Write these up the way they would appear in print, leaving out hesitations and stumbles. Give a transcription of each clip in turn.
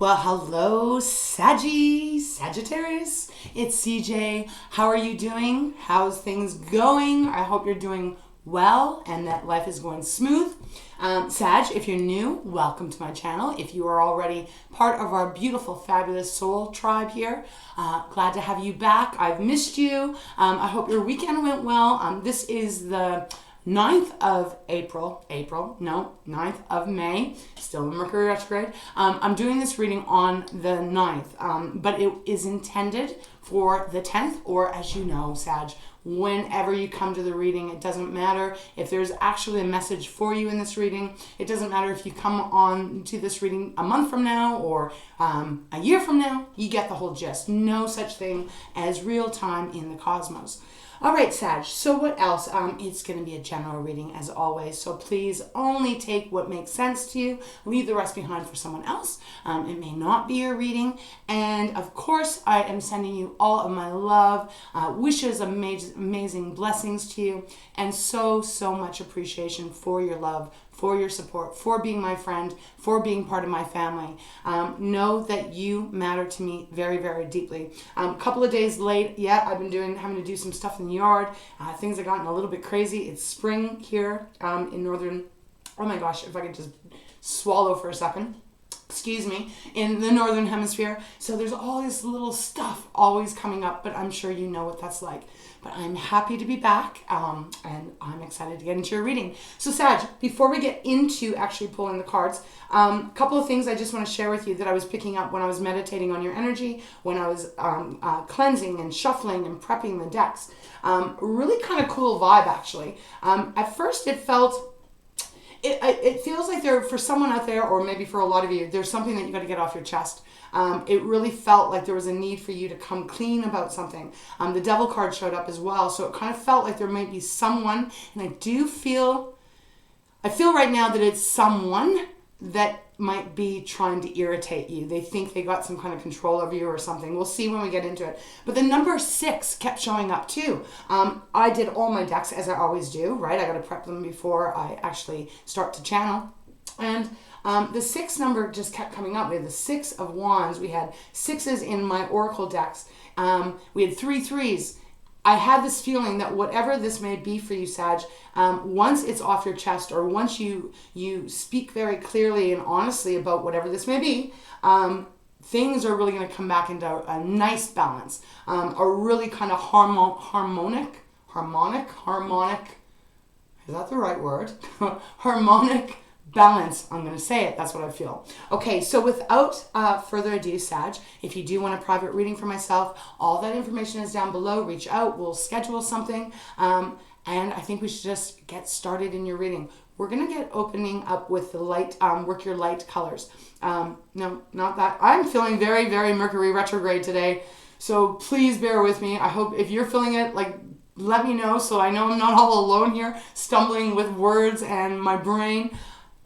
Well, hello, Sagittarius. It's CJ. How are you doing? How's things going? I hope you're doing well and that life is going smooth. Sag, if you're new, welcome to my channel. If you are already part of our beautiful, fabulous soul tribe here, glad to have you back. I've missed you. I hope your weekend went well. This is the 9th of May, still in Mercury retrograde. I'm doing this reading on the 9th, but it is intended for the 10th, or as you know, Sag, whenever you come to the reading, it doesn't matter if there's actually a message for you in this reading. It doesn't matter if you come on to this reading a month from now or a year from now, you get the whole gist. No such thing as real time in the cosmos. All right, Sag, so what else? It's going to be a general reading as always, so please only take what makes sense to you. Leave the rest behind for someone else. It may not be your reading. And of course, I am sending you all of my love, wishes, amazing blessings to you, and so much appreciation for your love, for your support, for being my friend, for being part of my family. Know that you matter to me very, very deeply. A couple of days late, I've been having to do some stuff in the yard. Things have gotten a little bit crazy. It's spring here in northern, oh my gosh, if I could just swallow for a second. Excuse me, in the northern hemisphere. So there's all this little stuff always coming up, but I'm sure you know what that's like. But I'm happy to be back, and I'm excited to get into your reading. So Sag, before we get into actually pulling the cards, a couple of things I just want to share with you that I was picking up when I was meditating on your energy, when I was cleansing and shuffling and prepping the decks. Really kind of cool vibe, actually. At first it felt, it feels like there, for someone out there, or maybe for a lot of you, there's something that you got to get off your chest. It really felt like there was a need for you to come clean about something. The Devil card showed up as well, so it kind of felt like there might be someone, and I feel right now that it's someone that might be trying to irritate you. They think they got some kind of control over you or something. We'll see when we get into it. But the number 6 kept showing up too. I did all my decks as I always do, right? I got to prep them before I actually start to channel. And the 6 number just kept coming up. We had the 6 of Wands. We had 6s in my Oracle decks. We had 3 3s. I had this feeling that whatever this may be for you, Sag, once it's off your chest, or once you speak very clearly and honestly about whatever this may be, things are really going to come back into a nice balance, a really kind of harmonic, is that the right word? Harmonic balance. I'm going to say it. That's what I feel. Okay, so without further ado, Sag, if you do want a private reading for myself, all that information is down below. Reach out. We'll schedule something. And I think we should just get started in your reading. We're going to get opening up with the light, work your light colors. No, not that. I'm feeling very, very Mercury retrograde today. So please bear with me. I hope if you're feeling it, let me know so I know I'm not all alone here, stumbling with words and my brain.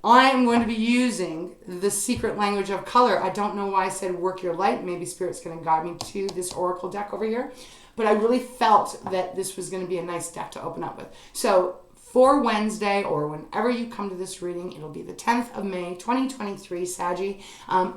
I am going to be using the secret language of color. I don't know why I said work your light. Maybe Spirit's going to guide me to this Oracle deck over here. But I really felt that this was going to be a nice deck to open up with. So for Wednesday, or whenever you come to this reading, it'll be the 10th of May, 2023, Saggy.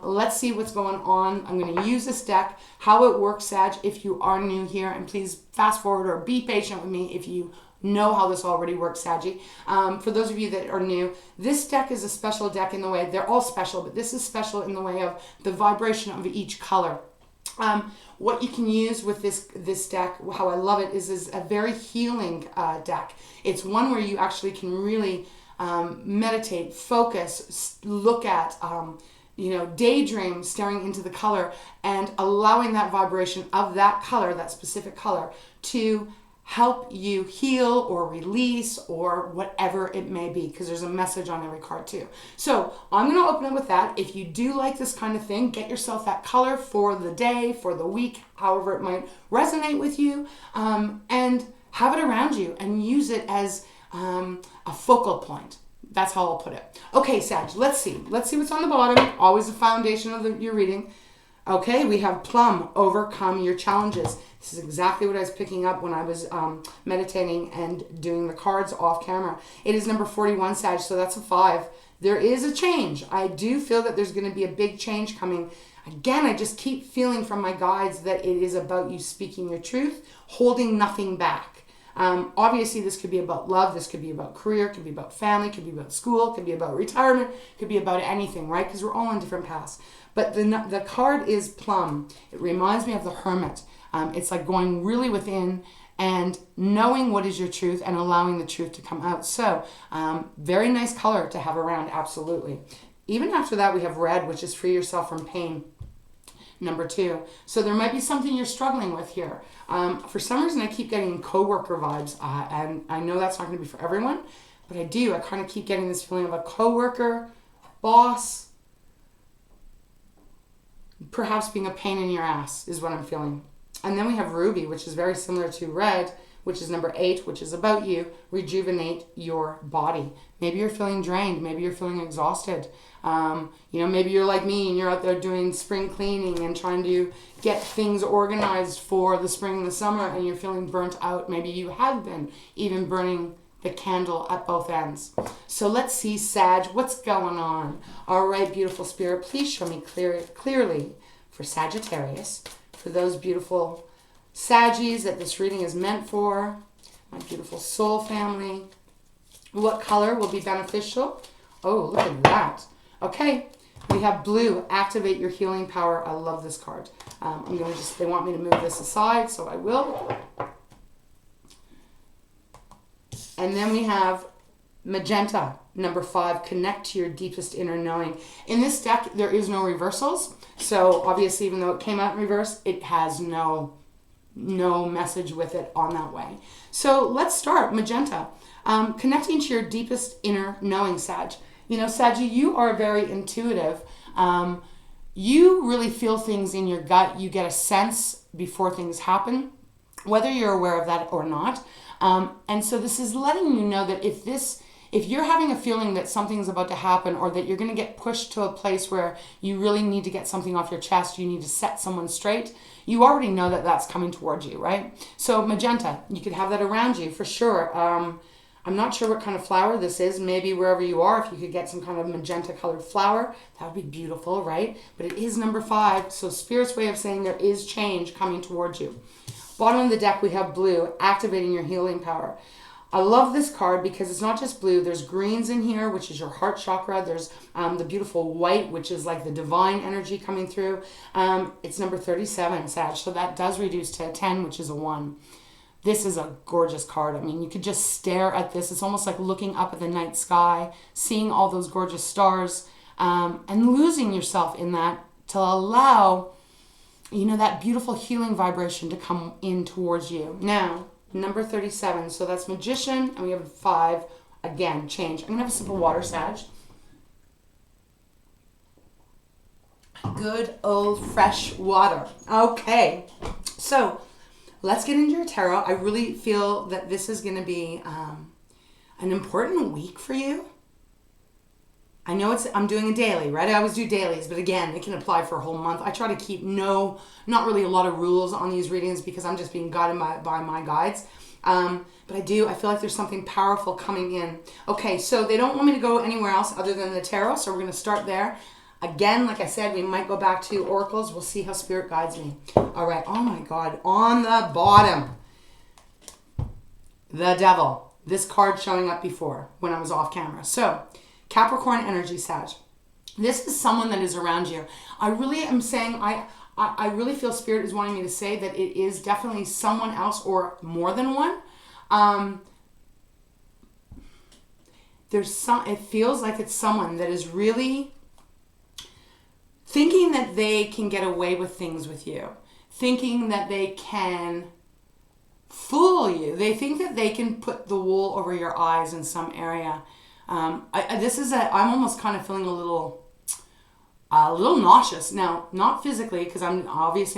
Let's see what's going on. I'm going to use this deck, how it works, Sag, if you are new here. And please fast forward or be patient with me if you know how this already works, Saggy. For those of you that are new, this deck is a special deck in the way, they're all special, but this is special in the way of the vibration of each color. What you can use with this deck, how I love it, is a very healing deck. It's one where you actually can really meditate, focus, look at, daydream, staring into the color and allowing that vibration of that color, that specific color, to help you heal or release or whatever it may be, because there's a message on every card too. So I'm going to open it with that. If you do like this kind of thing, get yourself that color for the day, for the week, however it might resonate with you, and have it around you and use it as a focal point. That's how I'll put it. Okay, Sag, let's see what's on the bottom. Always the foundation of your reading. Okay, we have Plum, overcome your challenges. This is exactly what I was picking up when I was meditating and doing the cards off camera. It is number 41, Sag, so that's a 5. there is a change. I do feel that there's going to be a big change coming. Again, I just keep feeling from my guides that it is about you speaking your truth, holding nothing back. Obviously, this could be about love. This could be about career. It could be about family. It could be about school. It could be about retirement. It could be about anything, right? Because we're all on different paths. But the card is plum. It reminds me of the hermit. It's like going really within and knowing what is your truth and allowing the truth to come out. So very nice color to have around, absolutely. Even after that, we have red, which is free yourself from pain. Number 2. So there might be something you're struggling with here. For some reason, I keep getting coworker vibes, and I know that's not going to be for everyone, but I do. I kind of keep getting this feeling of a coworker, boss, perhaps being a pain in your ass is what I'm feeling. And then we have ruby, which is very similar to red, which is number 8, which is about you. Rejuvenate your body. Maybe you're feeling drained. Maybe you're feeling exhausted. Maybe you're like me and you're out there doing spring cleaning and trying to get things organized for the spring and the summer, and you're feeling burnt out. Maybe you have been even burning the candle at both ends. So let's see, Sag, what's going on? All right, beautiful spirit, please show me clearly for Sagittarius, for those beautiful Saggies that this reading is meant for, my beautiful soul family. What color will be beneficial? Oh, look at that. Okay, we have blue. Activate your healing power. I love this card. They want me to move this aside, so I will. And then we have magenta, number 5. Connect to your deepest inner knowing. In this deck, there is no reversals. So obviously, even though it came out in reverse, it has no message with it on that way. So let's start. Magenta. Connecting to your deepest inner knowing, Sag. Saggy, you are very intuitive. You really feel things in your gut. You get a sense before things happen, whether you're aware of that or not. And so this is letting you know that if you're having a feeling that something's about to happen, or that you're going to get pushed to a place where you really need to get something off your chest, you need to set someone straight, you already know that that's coming towards you, right? So magenta, you could have that around you for sure. I'm not sure what kind of flower this is. Maybe wherever you are, if you could get some kind of magenta colored flower, that would be beautiful, right? But it is number 5. So Spirit's way of saying there is change coming towards you. Bottom of the deck, we have blue, activating your healing power. I love this card because it's not just blue. There's greens in here, which is your heart chakra. There's the beautiful white, which is like the divine energy coming through. It's number 37, Sag. So that does reduce to a 10, which is a 1. This is a gorgeous card. I mean, you could just stare at this. It's almost like looking up at the night sky, seeing all those gorgeous stars, and losing yourself in that to allow, that beautiful healing vibration to come in towards you. Now, number 37. So that's magician, and we have 5. Again, change. I'm going to have a sip of water, Sag. Good old fresh water. Okay. So let's get into your tarot. I really feel that this is going to be an important week for you. I know I'm doing a daily, right? I always do dailies, but again, it can apply for a whole month. I try to keep not really a lot of rules on these readings because I'm just being guided by my guides. But I feel like there's something powerful coming in. Okay, so they don't want me to go anywhere else other than the tarot, so we're going to start there. Again, like I said, we might go back to oracles. We'll see how Spirit guides me. All right. Oh, my God. On the bottom, the devil. This card showing up before when I was off camera. So, Capricorn energy, Sag. This is someone that is around you. I really am saying, I really feel Spirit is wanting me to say that it is definitely someone else or more than one. It feels like it's someone that is really thinking that they can get away with things with you, thinking that they can fool you. They think that they can put the wool over your eyes in some area. I'm almost kind of feeling a little nauseous. Now, not physically, because I'm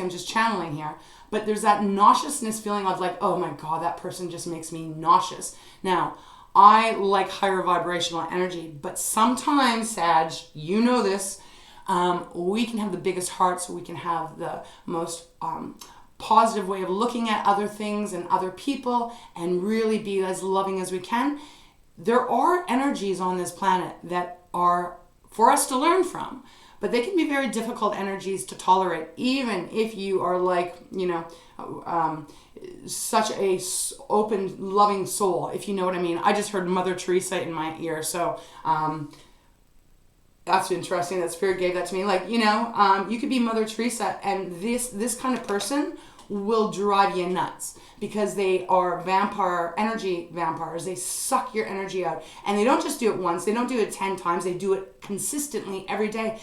just channeling here, but there's that nauseousness feeling of like, oh my God, that person just makes me nauseous. Now, I like higher vibrational energy, but sometimes, Sag, you know this, we can have the biggest hearts, we can have the most positive way of looking at other things and other people and really be as loving as we can. There are energies on this planet that are for us to learn from. But they can be very difficult energies to tolerate, even if you are like, such a open, loving soul, if you know what I mean. I just heard Mother Teresa in my ear, so that's interesting that Spirit gave that to me. Like, you could be Mother Teresa, and this kind of person will drive you nuts because they are energy vampires. They suck your energy out, and they don't just do it once. They don't do it 10 times. They do it consistently every day.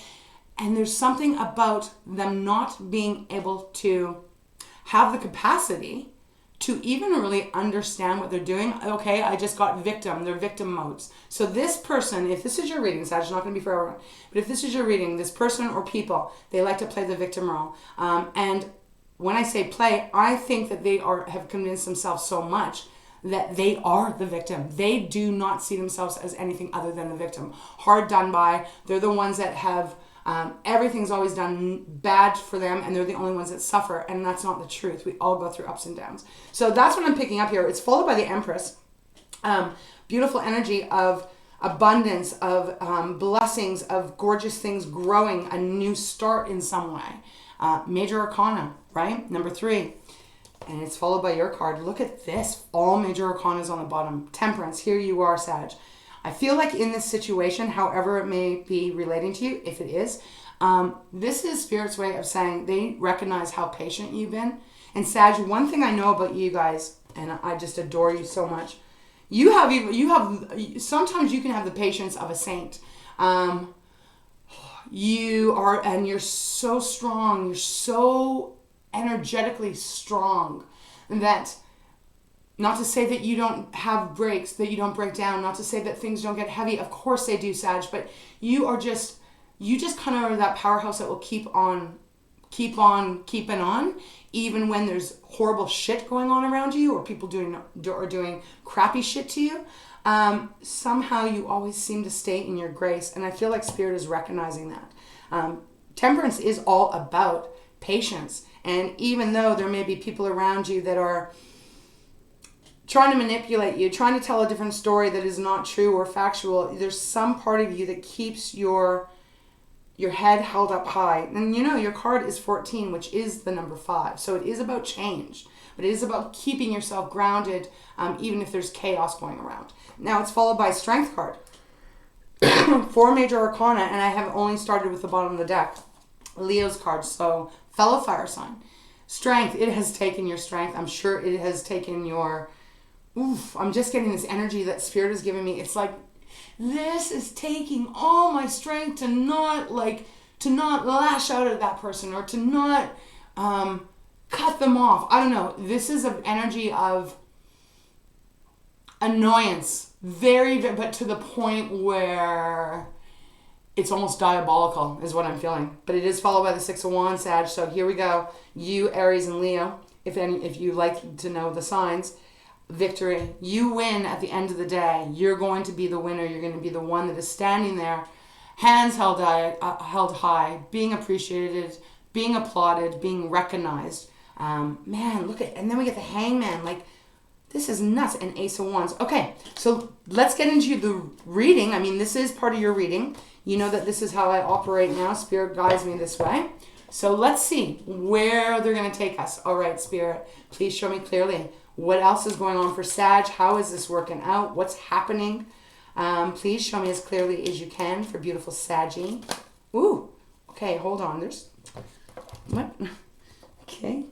And there's something about them not being able to have the capacity to even really understand what they're doing. Okay, I just got victim. They're victim modes. So this person, if this is your reading, so it's not going to be for everyone, but if this is your reading, this person or people, they like to play the victim role. And when I say play, I think that they have convinced themselves so much that they are the victim. They do not see themselves as anything other than the victim. Hard done by. They're the ones that have... everything's always done bad for them, and they're the only ones that suffer, and that's not the truth. We all go through ups and downs. So that's what I'm picking up here. It's followed by the Empress. Beautiful energy of abundance, of blessings, of gorgeous things growing, a new start in some way. Major Arcana, right? Number 3. And it's followed by your card. Look at this. All Major Arcanas on the bottom. Temperance. Here you are, Sag. I feel like in this situation, however it may be relating to you, if it is, this is Spirit's way of saying they recognize how patient you've been. And Sag, one thing I know about you guys, and I just adore you so much, sometimes you can have the patience of a saint. You're so strong, you're so energetically strong that... Not to say that you don't have breaks, that you don't break down, not to say that things don't get heavy. Of course they do, Sag, but you just kind of are that powerhouse that will keep on keeping on, even when there's horrible shit going on around you, or people doing crappy shit to you. Somehow you always seem to stay in your grace, and I feel like Spirit is recognizing that. Temperance is all about patience, and even though there may be people around you that are trying to manipulate you, trying to tell a different story that is not true or factual, there's some part of you that keeps your head held up high. And your card is 14, which is the number 5. So it is about change, but it is about keeping yourself grounded, even if there's chaos going around. Now it's followed by Strength card. 4 Major Arcana, and I have only started with the bottom of the deck. Leo's card, so fellow fire sign. Strength, it has taken your strength. I'm sure it has taken your... I'm just getting this energy that Spirit has given me. It's like, this is taking all my strength to not lash out at that person, or to not cut them off. I don't know. This is an energy of annoyance, but to the point where it's almost diabolical is what I'm feeling. But it is followed by the 6 of Wands, Sag. So here we go. You, Aries and Leo, if you like to know the signs. Victory. You win at the end of the day. You're going to be the winner. You're going to be the one that is standing there, hands held high, being appreciated, being applauded, being recognized. Man, look at, and then we get the Hangman. Like, this is nuts. And Ace of Wands. Okay, so let's get into the reading. I mean, this is part of your reading. You know that this is how I operate now. Spirit guides me this way. So let's see where they're going to take us. All right, Spirit, please show me clearly. What else is going on for Sag? How is this working out? What's happening? Please show me as clearly as you can for beautiful Saggy. Ooh, okay, hold on. There's, what? Okay.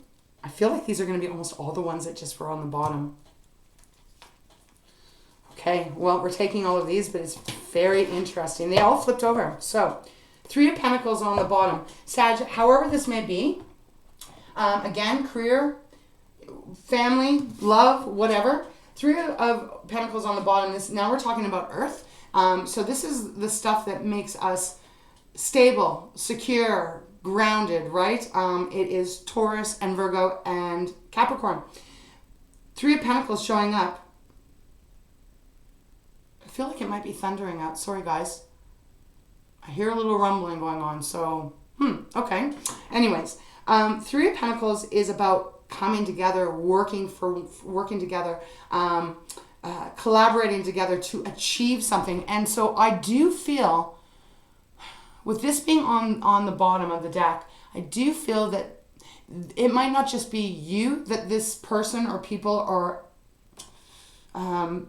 I feel like these are going to be almost all the ones that just were on the bottom. Okay, well, we're taking all of these, but it's very interesting. They all flipped over. So, 3 of Pentacles on the bottom. Sag, however this may be, again, career, family, love, whatever. 3 of Pentacles on the bottom. Now we're talking about Earth. So this is the stuff that makes us stable, secure, grounded, right? It is Taurus and Virgo and Capricorn. 3 of Pentacles showing up. I feel like it might be thundering out. Sorry, guys. I hear a little rumbling going on. So, okay. Anyways, 3 of Pentacles is about coming together, working together, collaborating together to achieve something. And so I do feel, with this being on the bottom of the deck, I do feel that it might not just be you that this person or people are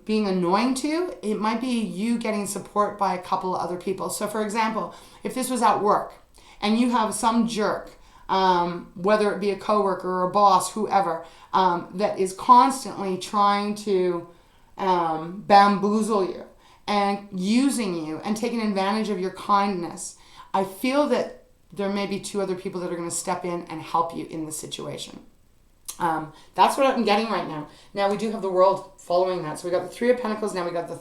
being annoying to. It might be you getting support by a couple of other people. So for example, if this was at work and you have some jerk, whether it be a coworker or a boss, whoever, that is constantly trying to bamboozle you and using you and taking advantage of your kindness, I feel that there may be two other people that are going to step in and help you in this situation. That's what I'm getting right now. Now we do have the World following that. So we got the Three of Pentacles. Now we got the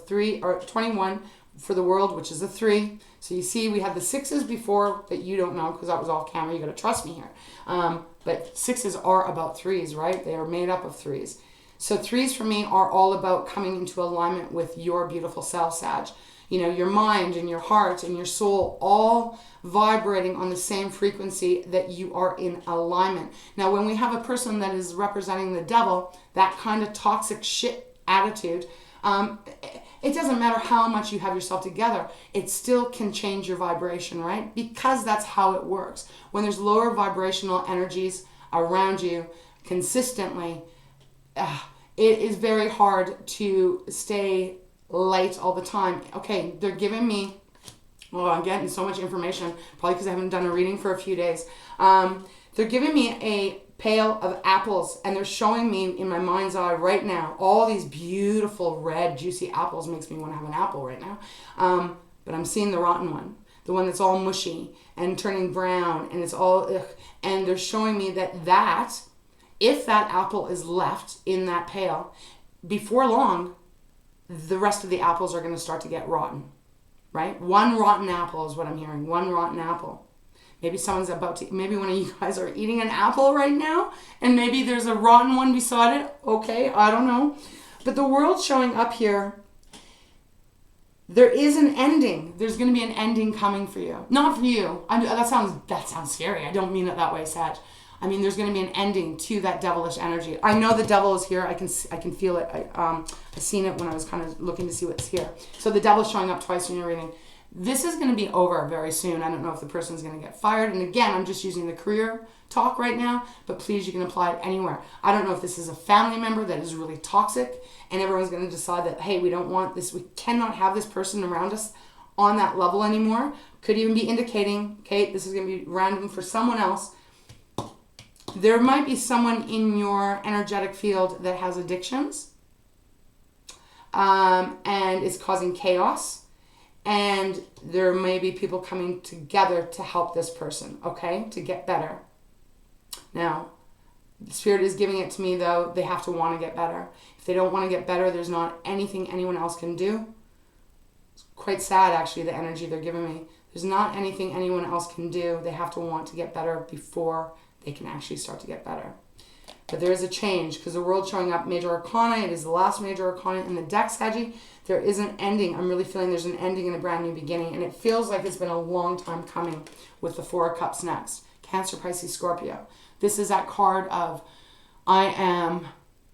21 for the World, which is a 3. So you see we had the 6s before that you don't know because that was off camera. You got to trust me here. But 6s are about 3s, right? They are made up of 3s. So 3s for me are all about coming into alignment with your beautiful self, Sag. You know, your mind and your heart and your soul all vibrating on the same frequency that you are in alignment. Now, when we have a person that is representing the devil, that kind of toxic shit attitude, it doesn't matter how much you have yourself together, it still can change your vibration, right? Because that's how it works. When there's lower vibrational energies around you consistently, it is very hard to stay light all the time. Okay, they're giving me, oh, I'm getting so much information, probably because I haven't done a reading for a few days. They're giving me a pail of apples, and they're showing me in my mind's eye right now all these beautiful red juicy apples. Makes me want to have an apple right now. But I'm seeing the rotten one, the one that's all mushy and turning brown, and it's all ugh. And they're showing me that if that apple is left in that pail, before long the rest of the apples are going to start to get rotten, right? One rotten apple is what I'm hearing. One rotten apple. Maybe someone's maybe one of you guys are eating an apple right now, and maybe there's a rotten one beside it. Okay, I don't know. But the World showing up here, there is an ending. There's going to be an ending coming for you. Not for you. That sounds scary. I don't mean it that way, Sag. I mean, there's going to be an ending to that devilish energy. I know the devil is here. I can feel it. I seen it when I was kind of looking to see what's here. So the devil's showing up twice in your reading. This is going to be over very soon. I don't know if the person's going to get fired. And again, I'm just using the career talk right now, but please, you can apply it anywhere. I don't know if this is a family member that is really toxic and everyone's going to decide that, hey, we don't want this. We cannot have this person around us on that level anymore. Could even be indicating, okay, this is going to be random for someone else. There might be someone in your energetic field that has addictions and is causing chaos. And there may be people coming together to help this person, okay, to get better. Now, the Spirit is giving it to me, though. They have to want to get better. If they don't want to get better, there's not anything anyone else can do. It's quite sad, actually, the energy they're giving me. There's not anything anyone else can do. They have to want to get better before they can actually start to get better. But there is a change because the World showing up, Major Arcana. It is the last Major Arcana in the deck, Saggy. There is an ending. I'm really feeling there's an ending and a brand new beginning. And it feels like it's been a long time coming with the Four of Cups next. Cancer, Pisces, Scorpio. This is that card of, I am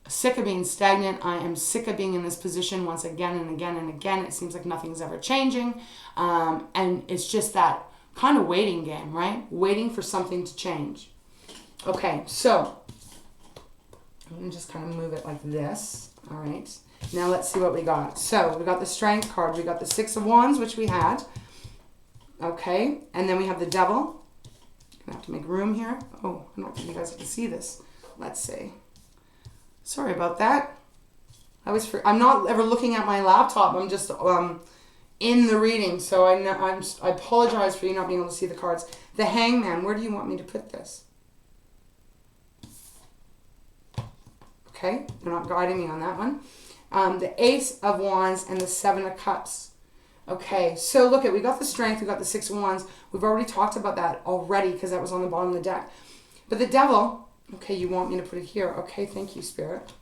sick of being stagnant. I am sick of being in this position once again and again and again. It seems like nothing's ever changing. And it's just that kind of waiting game, right? Waiting for something to change. Okay, so I'm going to just kind of move it like this. All right. Now let's see what we got. So we got the Strength card. We got the Six of Wands, which we had. Okay. And then we have the Devil. I'm going to have to make room here. Oh, I don't think you guys can see this. Let's see. Sorry about that. I'm not ever looking at my laptop. I'm just in the reading. So I apologize for you not being able to see the cards. The Hangman. Where do you want me to put this? Okay, they're not guiding me on that one. The Ace of Wands and the Seven of Cups. Okay, so look we got the Strength, we got the Six of Wands. We've already talked about that already because that was on the bottom of the deck. But the Devil, okay, you want me to put it here. Okay, thank you, Spirit.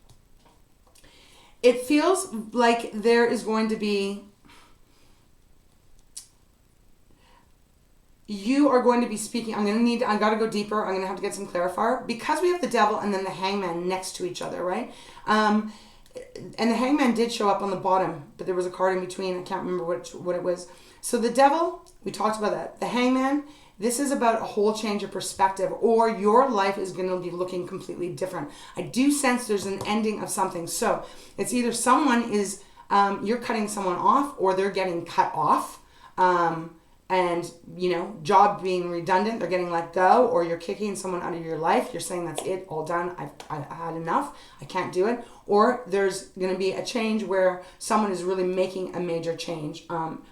It feels like there is going to be, you are going to be speaking. I got to go deeper. I'm going to have to get some clarifier because we have the Devil and then the Hangman next to each other, right? And the Hangman did show up on the bottom, but there was a card in between. I can't remember what it was. So the Devil, we talked about that. The Hangman, this is about a whole change of perspective, or your life is going to be looking completely different. I do sense there's an ending of something. So it's either someone is, you're cutting someone off, or they're getting cut off. And, you know, job being redundant, they're getting let go, or you're kicking someone out of your life. You're saying, that's it, all done. I've had enough. I can't do it. Or there's going to be a change where someone is really making a major change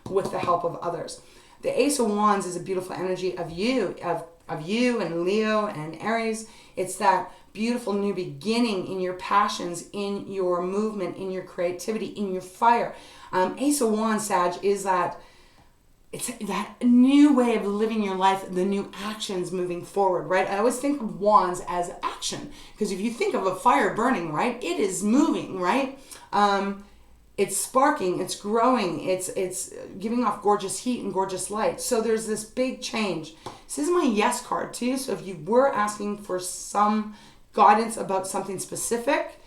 with the help of others. The Ace of Wands is a beautiful energy of you and Leo and Aries. It's that beautiful new beginning in your passions, in your movement, in your creativity, in your fire. Ace of Wands, Sag, is that it's that new way of living your life, the new actions moving forward, right? I always think of wands as action, because if you think of a fire burning, right, it is moving, right? It's sparking, it's growing, it's giving off gorgeous heat and gorgeous light. So there's this big change. This is my yes card too. So if you were asking for some guidance about something specific,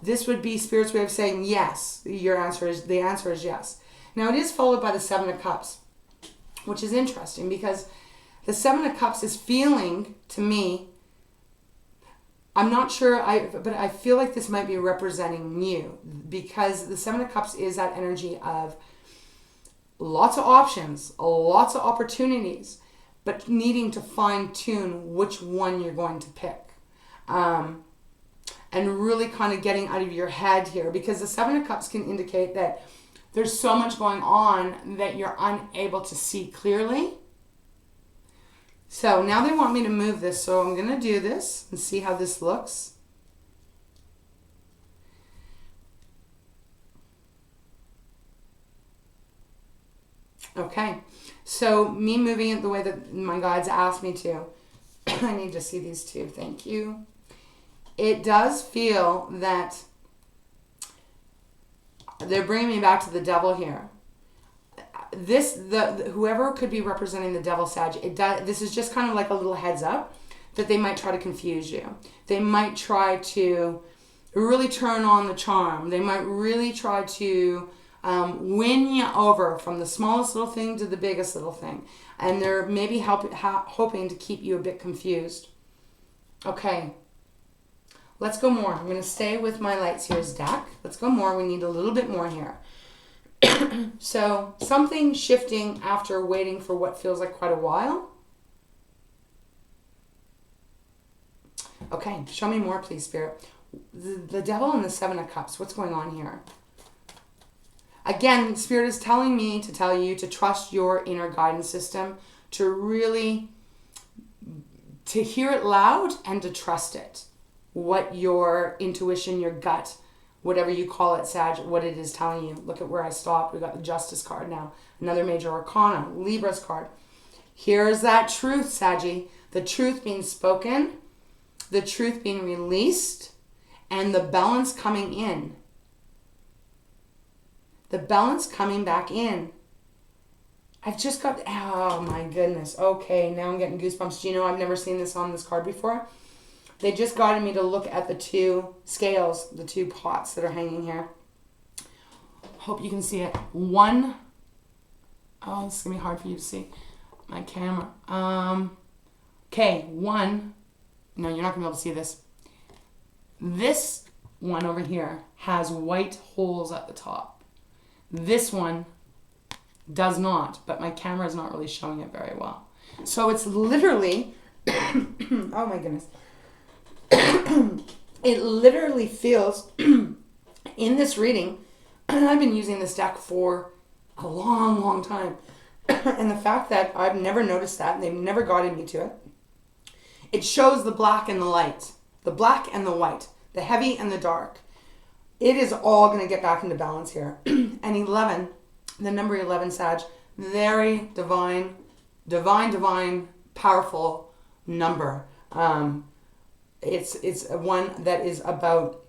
this would be Spirit's way of saying yes. The answer is yes. Now it is followed by the Seven of Cups, which is interesting because the Seven of Cups is feeling to me, I'm not sure, but I feel like this might be representing you, because the Seven of Cups is that energy of lots of options, lots of opportunities, but needing to fine tune which one you're going to pick. And really kind of getting out of your head here, because the Seven of Cups can indicate that there's so much going on that you're unable to see clearly. So now they want me to move this, so I'm going to do this and see how this looks. Okay, so me moving it the way that my guides asked me to. I need to see these two, thank you. It does feel that they're bringing me back to the Devil here. Whoever could be representing the Devil, Sag, this is just kind of like a little heads up that they might try to confuse you. They might try to really turn on the charm. They might really try to win you over from the smallest little thing to the biggest little thing. And they're maybe hoping to keep you a bit confused. Okay. Let's go more. I'm going to stay with my Lights Here's deck. Let's go more. We need a little bit more here. So, something shifting after waiting for what feels like quite a while. Okay, show me more, please, Spirit. The Devil and the Seven of Cups. What's going on here? Again, Spirit is telling me to tell you to trust your inner guidance system, to really, to hear it loud and to trust it. What your intuition, your gut, whatever you call it, Sag, what it is telling you. Look at where I stopped. We got the Justice card now. Another major arcana, Libra's card. Here's that truth, Saggy. The truth being spoken, the truth being released, and the balance coming in. The balance coming back in. I've just got, oh my goodness. Okay, now I'm getting goosebumps. Do you know I've never seen this on this card before? They just guided me to look at the two scales, the two pots that are hanging here. Hope you can see it. One, oh, it's going to be hard for you to see my camera. Okay, one, no, you're not going to be able to see this. This one over here has white holes at the top. This one does not, but my camera is not really showing it very well. So it's literally, oh my goodness. It literally feels, in this reading, I've been using this deck for a long, long time. And the fact that I've never noticed that, and they've never guided me to it, it shows the black and the light, the black and the white, the heavy and the dark. It is all going to get back into balance here. And 11, the number 11, Sag, very divine, powerful number. It's one that is about,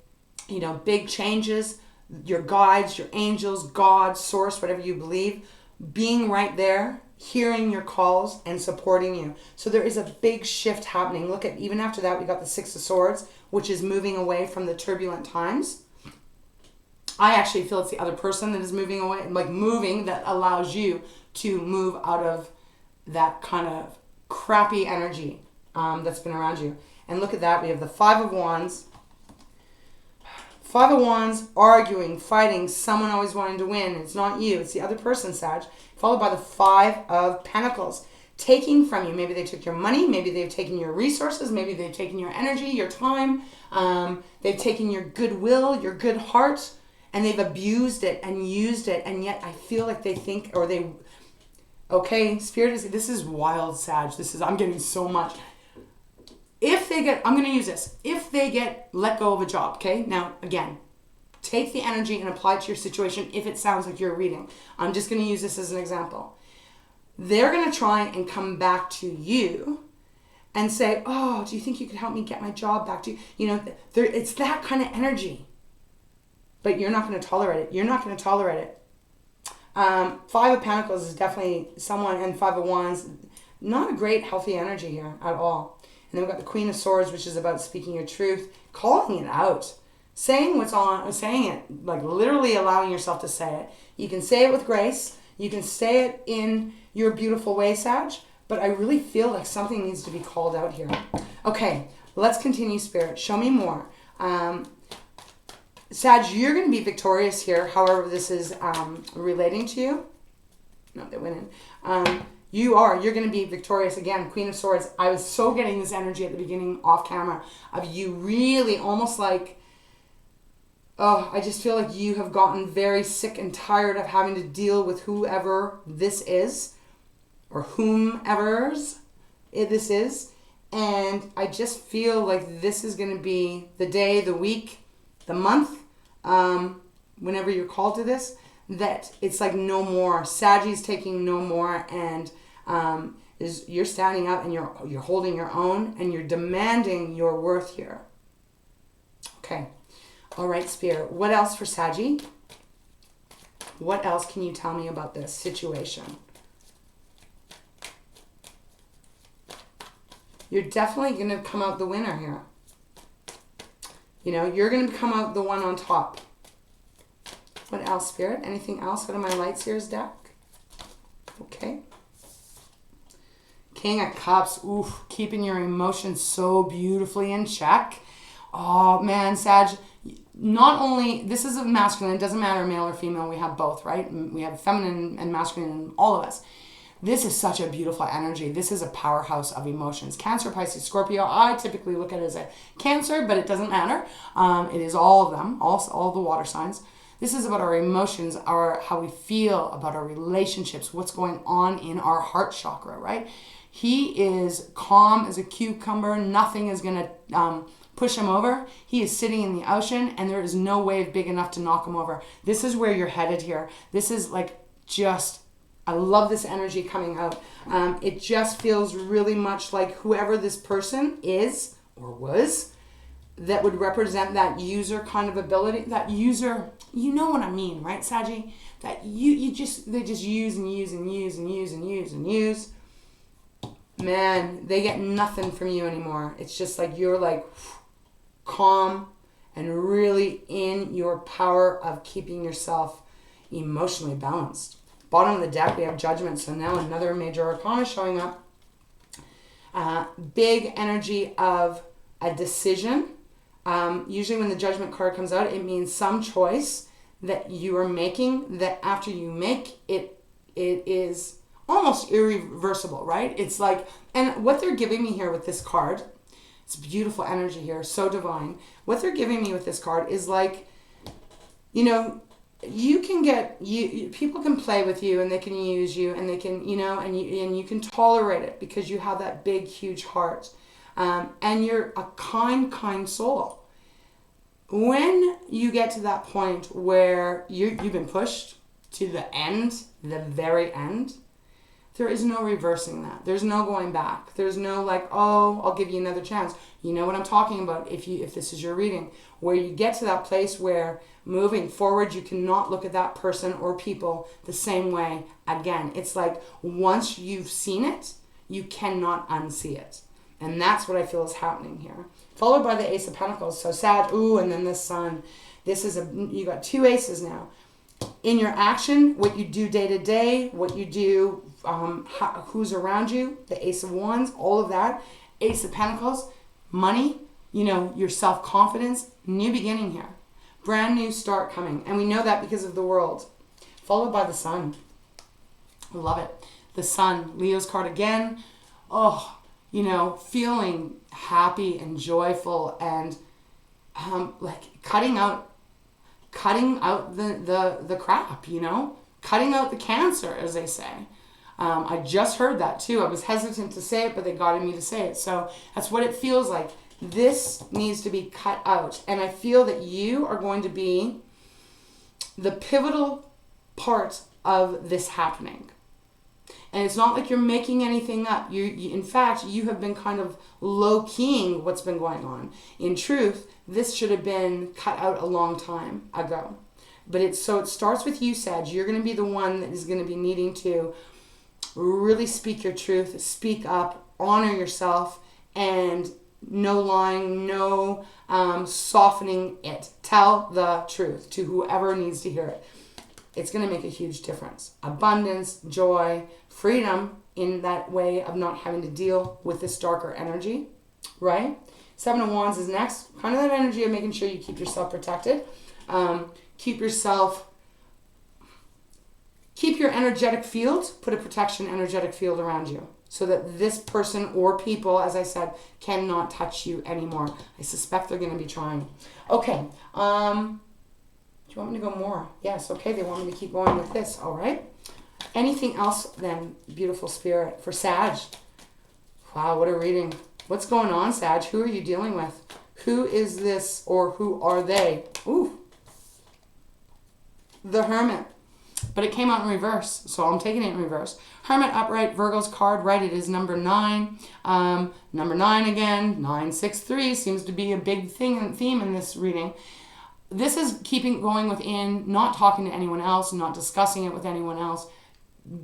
you know, big changes, your guides, your angels, God, source, whatever you believe, being right there, hearing your calls and supporting you. So there is a big shift happening. Look at, even after that, we got the Six of Swords, which is moving away from the turbulent times. I actually feel it's the other person that is moving away, like moving, that allows you to move out of that kind of crappy energy that's been around you. And look at that. We have the Five of Wands. Five of Wands, arguing, fighting, someone always wanting to win. It's not you. It's the other person, Sag. Followed by the Five of Pentacles. Taking from you. Maybe they took your money. Maybe they've taken your resources. Maybe they've taken your energy, your time. They've taken your goodwill, your good heart. And they've abused it and used it. And yet I feel like they think, or they... Okay, Spirit is... This is wild, Sag. I'm getting so much... If they get, I'm going to use this. If they get let go of a job, okay? Now, again, take the energy and apply it to your situation if it sounds like you're reading. I'm just going to use this as an example. They're going to try and come back to you and say, oh, do you think you could help me get my job back to you? You know, it's that kind of energy. But you're not going to tolerate it. You're not going to tolerate it. Five of Pentacles is definitely someone, and Five of Wands, not a great, healthy energy here at all. And then we've got the Queen of Swords, which is about speaking your truth, calling it out, saying what's on, saying it, like literally allowing yourself to say it. You can say it with grace. You can say it in your beautiful way, Sag, but I really feel like something needs to be called out here. Okay, let's continue, Spirit. Show me more. Sag, you're going to be victorious here, however this is relating to you. No, they went in. You're going to be victorious again. Queen of Swords. I was so getting this energy at the beginning off camera of you really almost like, oh, I just feel like you have gotten very sick and tired of having to deal with whoever this is or whomever's this is. And I just feel like this is going to be the day, the week, the month, whenever you're called to this, that it's like no more. Sagi's taking no more, and you're standing up and you're holding your own and you're demanding your worth here. Okay. All right, Spirit. What else for Saggy? What else can you tell me about this situation? You're definitely going to come out the winner here. You know, you're going to come out the one on top. What else, Spirit? Anything else out of my Light Seers deck? Okay. King of Cups. Oof, keeping your emotions so beautifully in check. Oh, man, Sag. Not only, this is a masculine. It doesn't matter male or female. We have both, right? We have feminine and masculine in all of us. This is such a beautiful energy. This is a powerhouse of emotions. Cancer, Pisces, Scorpio. I typically look at it as a Cancer, but it doesn't matter. It is all of them, all the water signs. This is about our emotions, how we feel about our relationships, what's going on in our heart chakra, right? He is calm as a cucumber. Nothing is going to push him over. He is sitting in the ocean, and there is no wave big enough to knock him over. This is where you're headed here. This is like just... I love this energy coming out. It just feels really much like whoever this person is or was that would represent that user kind of ability. That user, you know what I mean, right, Saggy? That they just use and use and use and use and use and use. Man, they get nothing from you anymore. It's just like you're like calm and really in your power of keeping yourself emotionally balanced. Bottom of the deck, we have Judgment. So now another major arcana showing up. Big energy of a decision. Usually when the Judgment card comes out, it means some choice that you are making that after you make it, it is almost irreversible, right? It's like, and what they're giving me here with this card, it's beautiful energy here, so divine. What they're giving me with this card is like, you know, you can get, people can play with you and they can use you and they can, you know, and you can tolerate it because you have that big, huge heart. And you're a kind soul. When you get to that point where you've been pushed to the end, the very end, there is no reversing that. There's no going back. There's no like, oh, I'll give you another chance. You know what I'm talking about if this is your reading, where you get to that place where moving forward, you cannot look at that person or people the same way again. It's like once you've seen it, you cannot unsee it. And that's what I feel is happening here. Followed by the Ace of Pentacles. So Sag, ooh, and then the Sun. This is you got two aces now. In your action, what you do day to day, what you do, who's around you, the Ace of Wands, all of that. Ace of Pentacles, money, your self-confidence, new beginning here. Brand new start coming. And we know that because of the World. Followed by the Sun. I love it. The Sun, Leo's card again. Oh, feeling happy and joyful and like cutting out the crap, cutting out the cancer, as they say. I just heard that too. I was hesitant to say it, but they got me to say it. So that's what it feels like. This needs to be cut out. And I feel that you are going to be the pivotal part of this happening. And it's not like you're making anything up. In fact, you have been kind of low-keying what's been going on. In truth, this should have been cut out a long time ago. But it starts with you, Sag. You're going to be the one that is going to be needing to really speak your truth, speak up, honor yourself, and no lying, no softening it. Tell the truth to whoever needs to hear it. It's going to make a huge difference. Abundance, joy, freedom in that way of not having to deal with this darker energy, right? Seven of Wands is next. Kind of that energy of making sure you keep yourself protected. Keep your energetic field, put a protection energetic field around you so that this person or people, as I said, cannot touch you anymore. I suspect they're going to be trying. Okay. Do you want me to go more? Yes. Okay. They want me to keep going with this. All right. Anything else then, beautiful spirit, for Sag? Wow, what a reading. What's going on, Sag? Who are you dealing with? Who is this or who are they? Ooh. The Hermit. But it came out in reverse, so I'm taking it in reverse. Hermit upright, Virgo's card, right? It is number 9. Number 9 again, 963 seems to be a big theme in this reading. This is keeping going within, not talking to anyone else, not discussing it with anyone else,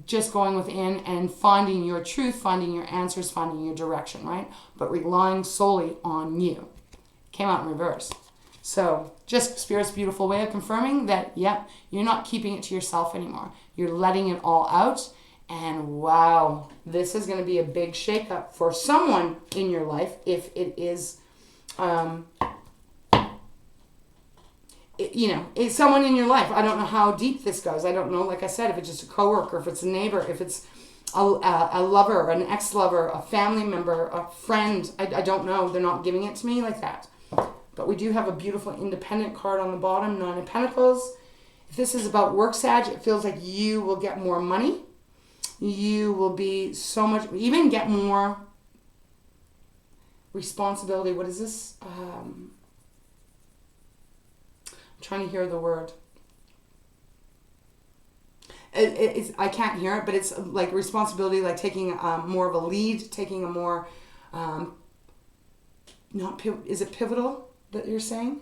just going within and finding your truth, finding your answers, finding your direction, right? But relying solely on you. Came out in reverse. So just Spirit's beautiful way of confirming that, yep, you're not keeping it to yourself anymore. You're letting it all out. And wow, this is going to be a big shakeup for someone in your life if it is, it's someone in your life. I don't know how deep this goes. I don't know, like I said, if it's just a coworker, if it's a neighbor, if it's a lover, an ex-lover, a family member, a friend. I don't know. They're not giving it to me like that. But we do have a beautiful independent card on the bottom, 9 of Pentacles. If this is about work, Sag, it feels like you will get more money. You will be so much, even get more responsibility. What is this? I'm trying to hear the word. I can't hear it, but it's like responsibility, like taking more of a lead, taking a more, is it pivotal that you're saying?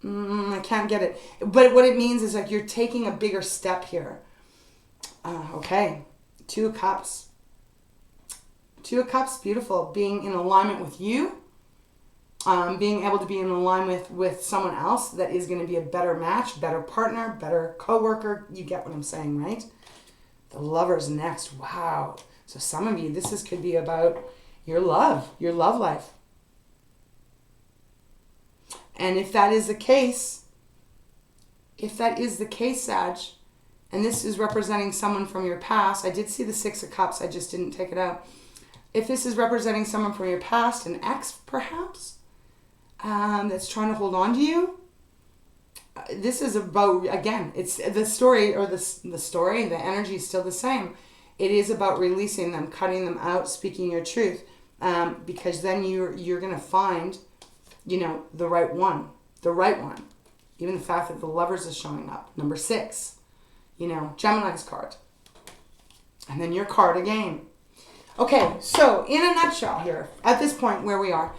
I can't get it. But what it means is like you're taking a bigger step here. Okay. 2 of Cups. 2 of Cups, beautiful. Being in alignment with you. Being able to be in alignment with someone else that is going to be a better match, better partner, better co-worker. You get what I'm saying, right? The Lover's next. Wow. So some of you, could be about your love life. And if that is the case, Sag, and this is representing someone from your past, I did see the 6 of Cups, I just didn't take it out. If this is representing someone from your past, an ex perhaps, that's trying to hold on to you, this is about, again, it's the story, or the story, the energy is still the same. It is about releasing them, cutting them out, speaking your truth, because then you're going to find, the right one. Even the fact that the Lovers is showing up. Number 6, Gemini's card. And then your card again. Okay, so in a nutshell here, at this point where we are,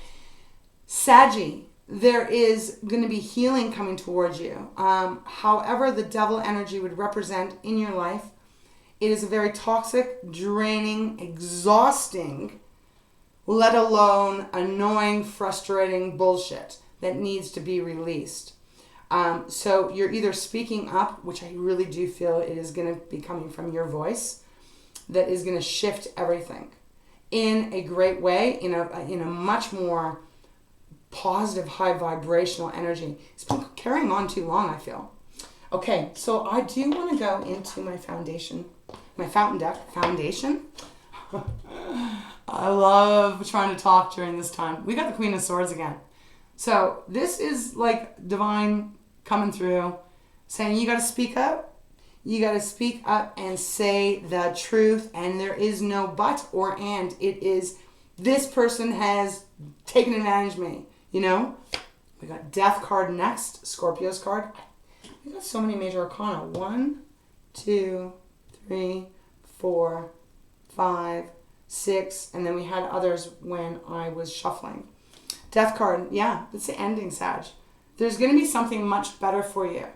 Saggy, there is going to be healing coming towards you. However the devil energy would represent in your life, It is a very toxic, draining, exhausting, let alone annoying, frustrating bullshit that needs to be released. So you're either speaking up, which I really do feel it is going to be coming from your voice, that is going to shift everything in a great way, in a much more positive, high vibrational energy. It's been carrying on too long, I feel. Okay, so I do want to go into my foundation, my fountain deck. Foundation? I love trying to talk during this time. We got the Queen of Swords again. So this is like divine coming through, saying you got to speak up. You got to speak up and say the truth, and there is no but or and. It is, this person has taken advantage of me, you know? We got Death card next, Scorpio's card. We got so many major arcana. 1, 2, 3, 4, 5, 6, and then we had others when I was shuffling. Death card, yeah, it's the ending, Sag. There's going to be something much better for you.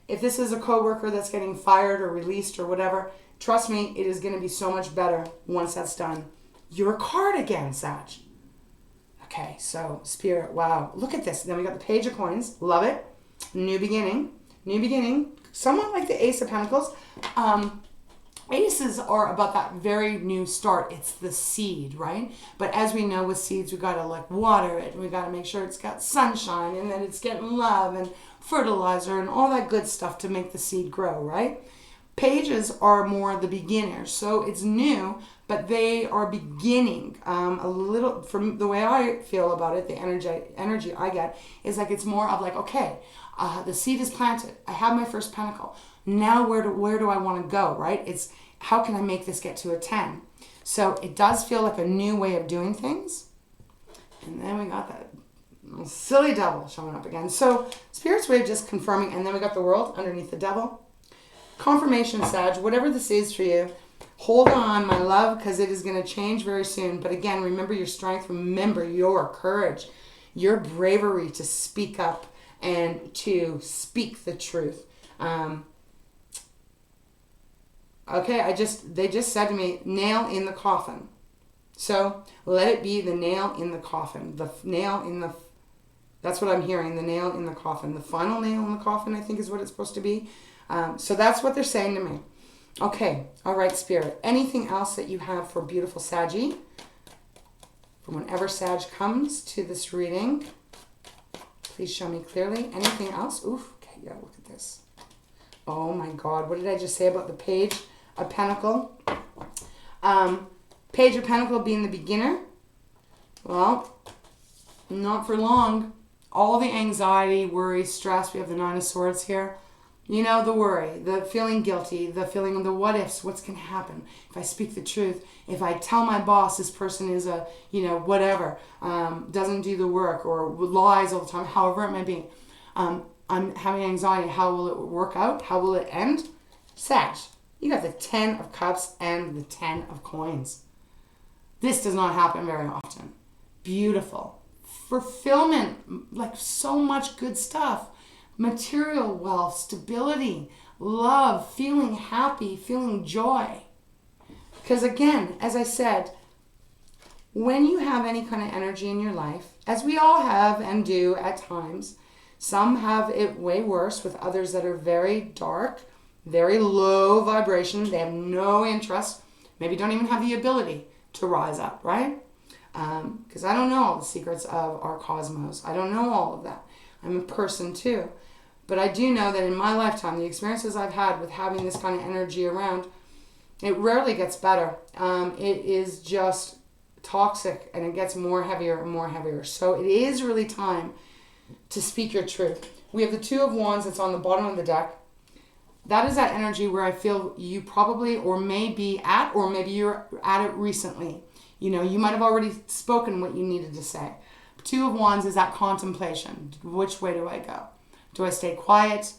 If this is a coworker that's getting fired or released or whatever, trust me, it is going to be so much better once that's done. You're a card again, Sag. Okay, so Spirit, wow. Look at this. Then we got the Page of Coins. Love it. New beginning. New beginning. Somewhat like the Ace of Pentacles. Aces are about that very new start. It's the seed, right? But as we know with seeds, we got to like water it. And we got to make sure it's got sunshine and that it's getting love and fertilizer and all that good stuff to make the seed grow, right? Pages are more the beginners. So it's new, but they are beginning a little, from the way I feel about it, the energy I get is like it's more of like, okay, the seed is planted. I have my first pentacle. Now where do I want to go, right? It's how can I make this get to a 10? So it does feel like a new way of doing things. And then we got that silly devil showing up again. So Spirit's way of just confirming, and then we got the World underneath the devil. Confirmation, Sag, whatever this is for you, hold on, my love, because it is going to change very soon. But again, remember your strength, remember your courage, your bravery to speak up and to speak the truth. Okay, they just said to me, nail in the coffin. So let it be the nail in the coffin. The nail in the, that's what I'm hearing, the nail in the coffin. The final nail in the coffin, I think is what it's supposed to be. So that's what they're saying to me. Okay, all right, Spirit. Anything else that you have for beautiful Saggy? From whenever Sag comes to this reading, please show me clearly. Anything else? Oof, okay, yeah, look at this. Oh my God, what did I just say about the Page of Pentacle? Page of Pentacle being the beginner. Well, not for long. All the anxiety, worry, stress. We have the Nine of Swords here. You know, the worry, the feeling guilty, the feeling of the what ifs, what's going to happen if I speak the truth, if I tell my boss this person is a, you know, whatever, doesn't do the work or lies all the time, however it may be. I'm having anxiety. How will it work out? How will it end? Sag, you got the 10 of Cups and the 10 of Coins. This does not happen very often. Beautiful. Fulfillment, like so much good stuff. Material wealth, stability, love, feeling happy, feeling joy. Because again, as I said, when you have any kind of energy in your life, as we all have and do at times, some have it way worse with others that are very dark, very low vibration. They have no interest, maybe don't even have the ability to rise up, right? Because I don't know all the secrets of our cosmos. I don't know all of that. I'm a person too. But I do know that in my lifetime, the experiences I've had with having this kind of energy around, it rarely gets better. It is just toxic and it gets more heavier and more heavier. So it is really time to speak your truth. We have the Two of Wands that's on the bottom of the deck. That is that energy where I feel you probably or may be at, or maybe you're at it recently. You know, you might have already spoken what you needed to say. Two of Wands is that contemplation. Which way do I go? Do I stay quiet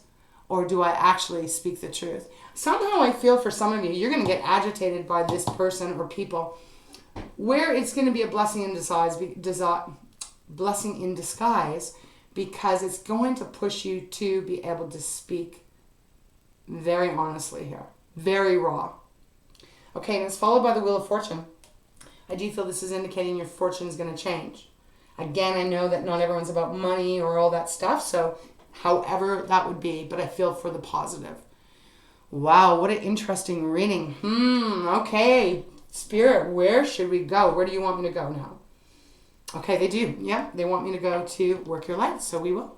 or do I actually speak the truth? Somehow I feel for some of you, you're going to get agitated by this person or people where it's going to be a blessing in disguise because it's going to push you to be able to speak very honestly here. Very raw. Okay, and it's followed by the Wheel of Fortune. I do feel this is indicating your fortune is going to change. Again, I know that not everyone's about money or all that stuff, so however that would be, but I feel for the positive. Wow, what an interesting reading. Okay. Spirit, where should we go? Where do you want me to go now? Okay, they do. Yeah, they want me to go to Work Your Light, so we will.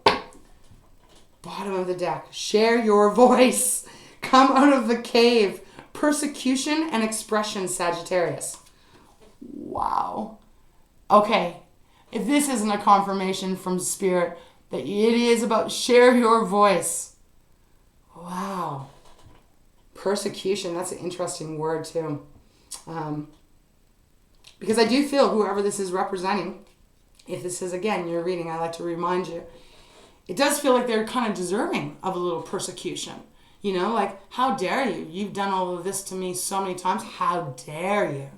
Bottom of the deck. Share your voice. Come out of the cave. Persecution and expression, Sagittarius. Wow. Okay. If this isn't a confirmation from Spirit that it is about share your voice. Wow. Persecution. That's an interesting word too. Because I do feel whoever this is representing, if this is again your reading, I like to remind you, it does feel like they're kind of deserving of a little persecution. You know, like, how dare you? You've done all of this to me so many times. How dare you?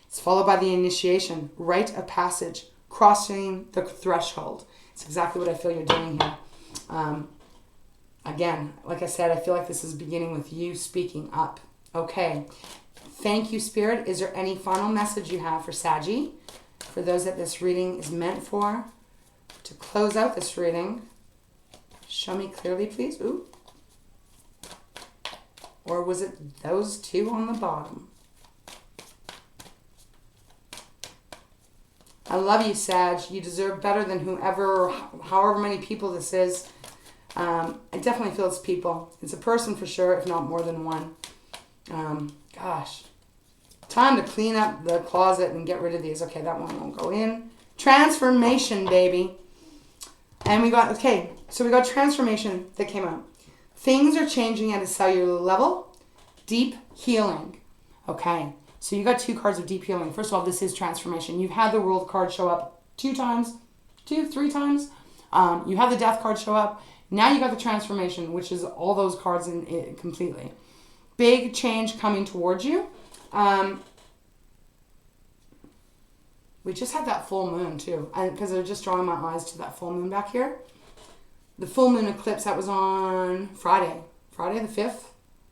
It's followed by the initiation, rite of passage, crossing the threshold. It's exactly what I feel you're doing here. Again, like I said, I feel like this is beginning with you speaking up. Okay. Thank you, Spirit. Is there any final message you have for Saggy? For those that this reading is meant for? To close out this reading, show me clearly, please. Ooh. Or was it those two on the bottom? I love you, Sag. You deserve better than whoever, however many people this is. I definitely feel it's people. It's a person for sure, if not more than one. Gosh. Time to clean up the closet and get rid of these. Okay, that one won't go in. Transformation, baby. And we got, okay, so we got transformation that came out. Things are changing at a cellular level. Deep healing. Okay, so you got two cards of deep healing. First of all, this is transformation. You've had the World card show up three times. You have the Death card show up. Now you got the transformation, which is all those cards in it completely. Big change coming towards you. We just had that full moon too, and because I'm just drawing my eyes to that full moon back here. The full moon eclipse, that was on Friday the 5th.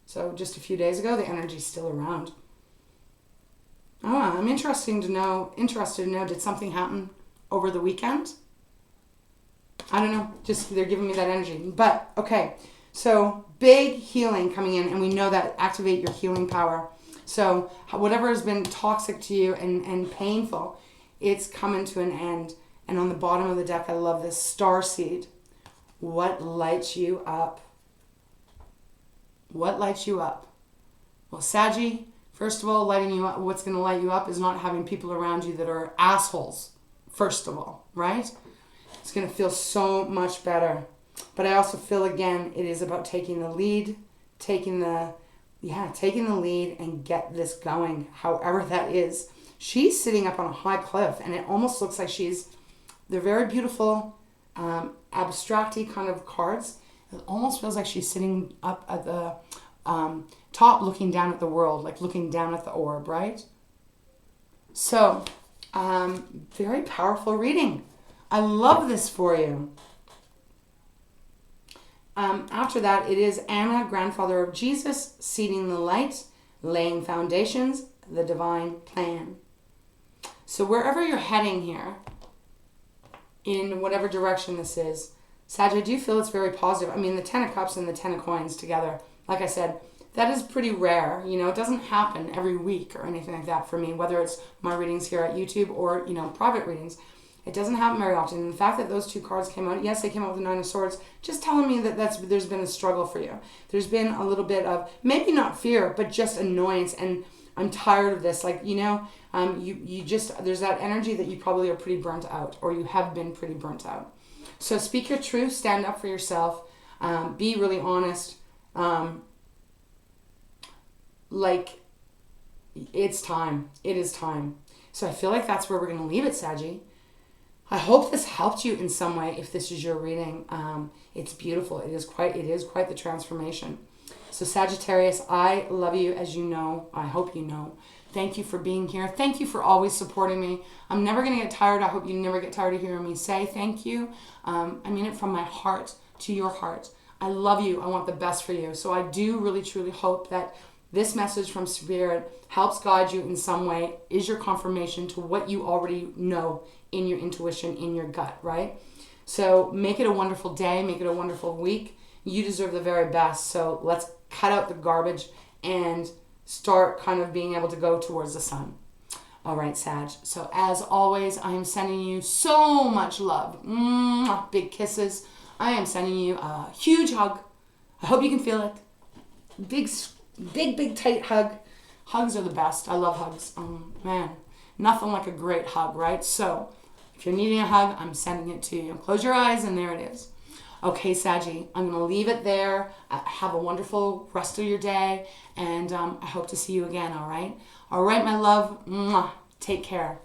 So just a few days ago. The energy's still around. Oh, I'm interested to know, did something happen over the weekend? I don't know. Just they're giving me that energy. But, okay. So, big healing coming in. And we know that activate your healing power. So, whatever has been toxic to you and painful, it's coming to an end. And on the bottom of the deck, I love this starseed. What lights you up? What lights you up? Well, Saggy, first of all, lighting you up, what's going to light you up is not having people around you that are assholes, first of all, right? It's going to feel so much better. But I also feel, again, it is about taking the lead, taking the lead and get this going, however that is. She's sitting up on a high cliff, and it almost looks like they're very beautiful, abstract-y kind of cards. It almost feels like she's sitting up at the top looking down at the world, like looking down at the orb, right? So, very powerful reading. I love this for you. After that, it is Anna, grandfather of Jesus, seeding the light, laying foundations, the divine plan. So wherever you're heading here, in whatever direction this is, Sag, I do feel it's very positive. I mean, the 10 of Cups and the 10 of Coins together, like I said, that is pretty rare. You know, it doesn't happen every week or anything like that for me, whether it's my readings here at YouTube or, you know, private readings. It doesn't happen very often. And the fact that those two cards came out, yes, they came out with the 9 of Swords, just telling me that there's been a struggle for you. There's been a little bit of, maybe not fear, but just annoyance. And I'm tired of this. Like, you know, you just, there's that energy that you probably are pretty burnt out, or you have been pretty burnt out. So speak your truth, stand up for yourself, be really honest. Like, it's time. It is time. So I feel like that's where we're going to leave it, Saggy. I hope this helped you in some way. If this is your reading, it's beautiful. It is quite the transformation. So Sagittarius, I love you, as you know. I hope you know. Thank you for being here. Thank you for always supporting me. I'm never going to get tired. I hope you never get tired of hearing me say thank you. I mean it from my heart to your heart. I love you. I want the best for you. So I do really, truly hope that this message from Spirit helps guide you in some way, is your confirmation to what you already know in your intuition, in your gut, right? So make it a wonderful day. Make it a wonderful week. You deserve the very best. So let's cut out the garbage and start kind of being able to go towards the sun. All right, Sag. So as always, I am sending you so much love. Big kisses. I am sending you a huge hug. I hope you can feel it. Big, tight hug. Hugs are the best. I love hugs. Man, nothing like a great hug, right? So if you're needing a hug, I'm sending it to you. Close your eyes and there it is. Okay, Saggy, I'm going to leave it there. Have a wonderful rest of your day, and I hope to see you again, all right? All right, my love. Mwah. Take care.